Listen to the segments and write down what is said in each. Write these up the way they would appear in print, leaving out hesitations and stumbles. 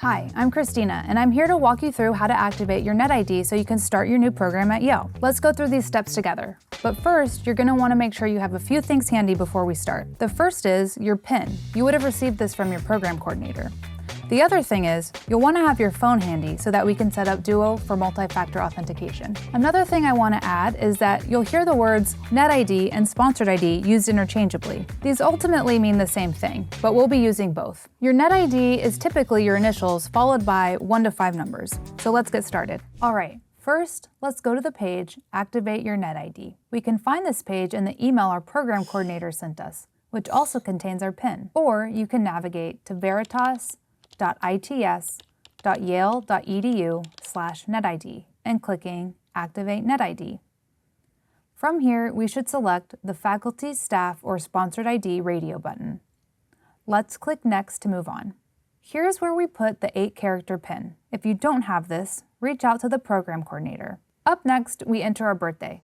Hi, I'm Christina, and I'm here to walk you through how to activate your NetID so you can start your new program at Yale. Let's go through these steps together. But first, you're going to want to make sure you have a few things handy before we start. The first is your PIN. You would have received this from your program coordinator. The other thing is, you'll want to have your phone handy so that we can set up Duo for multi-factor authentication. Another thing I want to add is that you'll hear the words NetID and Sponsored ID used interchangeably. These ultimately mean the same thing, but we'll be using both. Your NetID is typically your initials followed by 1 to 5 numbers. So let's get started. All right, first, let's go to the page, Activate Your NetID. We can find this page in the email our program coordinator sent us, which also contains our PIN. Or you can navigate to veritas.its.yale.edu/netid and clicking Activate NetID. From here, we should select the Faculty, Staff, or Sponsored ID radio button. Let's click Next to move on. Here's where we put the 8-character PIN. If you don't have this, reach out to the program coordinator. Up next, we enter our birthday.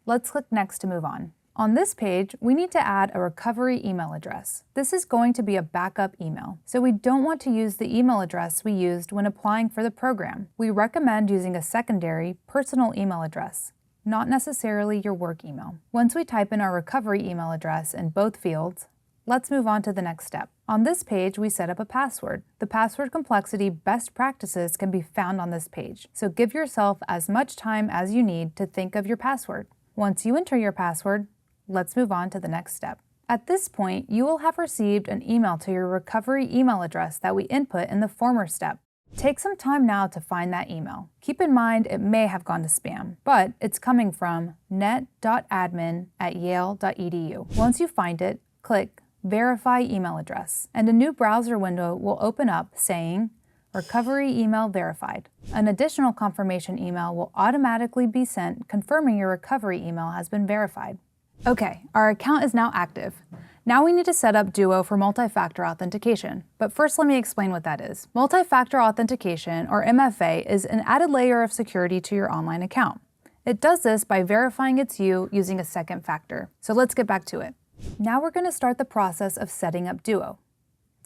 Let's click Next to move on. On this page, we need to add a recovery email address. This is going to be a backup email, so we don't want to use the email address we used when applying for the program. We recommend using a secondary, personal email address, not necessarily your work email. Once we type in our recovery email address in both fields, let's move on to the next step. On this page, we set up a password. The password complexity best practices can be found on this page, so give yourself as much time as you need to think of your password. Once you enter your password, let's move on to the next step. At this point, you will have received an email to your recovery email address that we input in the former step. Take some time now to find that email. Keep in mind it may have gone to spam, but it's coming from net.admin@yale.edu. Once you find it, click Verify Email Address, and a new browser window will open up saying Recovery Email Verified. An additional confirmation email will automatically be sent confirming your recovery email has been verified. Okay, our account is now active. Now we need to set up Duo for multi-factor authentication. But first, let me explain what that is. Multi-factor authentication, or MFA, is an added layer of security to your online account. It does this by verifying it's you using a second factor. So let's get back to it. Now we're going to start the process of setting up Duo.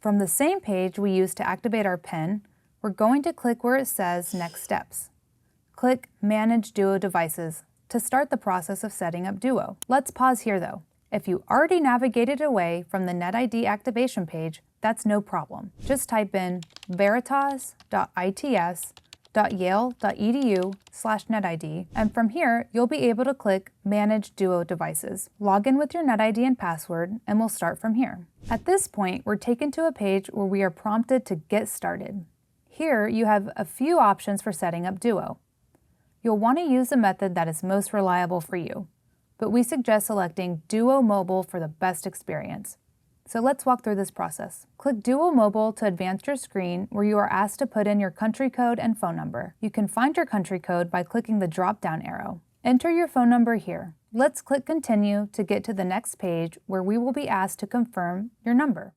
From the same page we used to activate our PIN, we're going to click where it says Next Steps. Click Manage Duo Devices to start the process of setting up Duo. Let's pause here though. If you already navigated away from the NetID activation page, that's no problem. Just type in veritas.its.yale.edu/netid, and from here, you'll be able to click Manage Duo Devices. Log in with your NetID and password, and we'll start from here. At this point, we're taken to a page where we are prompted to get started. Here, you have a few options for setting up Duo. You'll want to use the method that is most reliable for you, but we suggest selecting Duo Mobile for the best experience. So let's walk through this process. Click Duo Mobile to advance your screen where you are asked to put in your country code and phone number. You can find your country code by clicking the drop-down arrow. Enter your phone number here. Let's click Continue to get to the next page where we will be asked to confirm your number.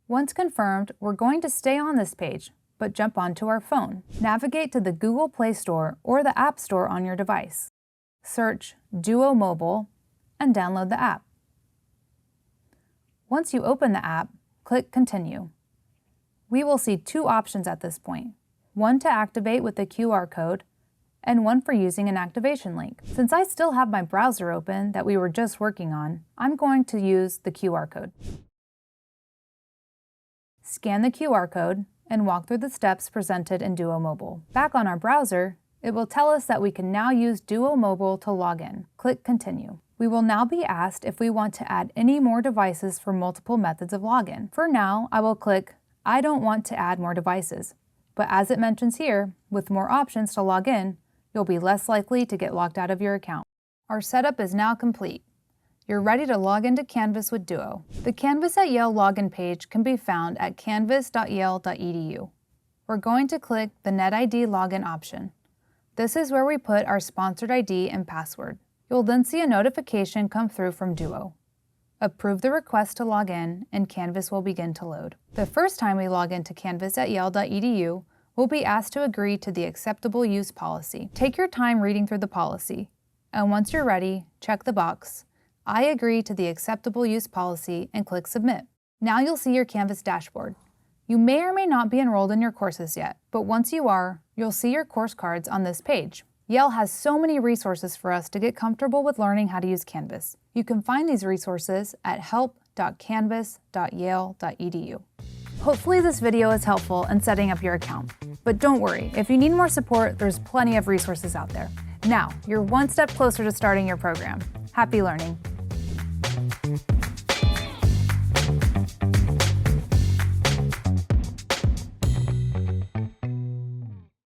Once confirmed, we're going to stay on this page, but jump onto our phone. Navigate to the Google Play Store or the App Store on your device. Search Duo Mobile and download the app. Once you open the app, click Continue. We will see 2 options at this point, one to activate with the QR code and one for using an activation link. Since I still have my browser open that we were just working on, I'm going to use the QR code. Scan the QR code and walk through the steps presented in Duo Mobile. Back on our browser, it will tell us that we can now use Duo Mobile to log in. Click Continue. We will now be asked if we want to add any more devices for multiple methods of login. For now, I will click I don't want to add more devices, but as it mentions here, with more options to log in, you'll be less likely to get locked out of your account. Our setup is now complete. You're ready to log into Canvas with Duo. The Canvas at Yale login page can be found at canvas.yale.edu. We're going to click the NetID login option. This is where we put our sponsored ID and password. You'll then see a notification come through from Duo. Approve the request to log in, and Canvas will begin to load. The first time we log into canvas.yale.edu, we'll be asked to agree to the acceptable use policy. Take your time reading through the policy, and once you're ready, check the box, I agree to the acceptable use policy and click Submit. Now you'll see your Canvas dashboard. You may or may not be enrolled in your courses yet, but once you are, you'll see your course cards on this page. Yale has so many resources for us to get comfortable with learning how to use Canvas. You can find these resources at help.canvas.yale.edu. Hopefully this video is helpful in setting up your account. But don't worry, if you need more support, there's plenty of resources out there. Now, you're one step closer to starting your program. Happy learning!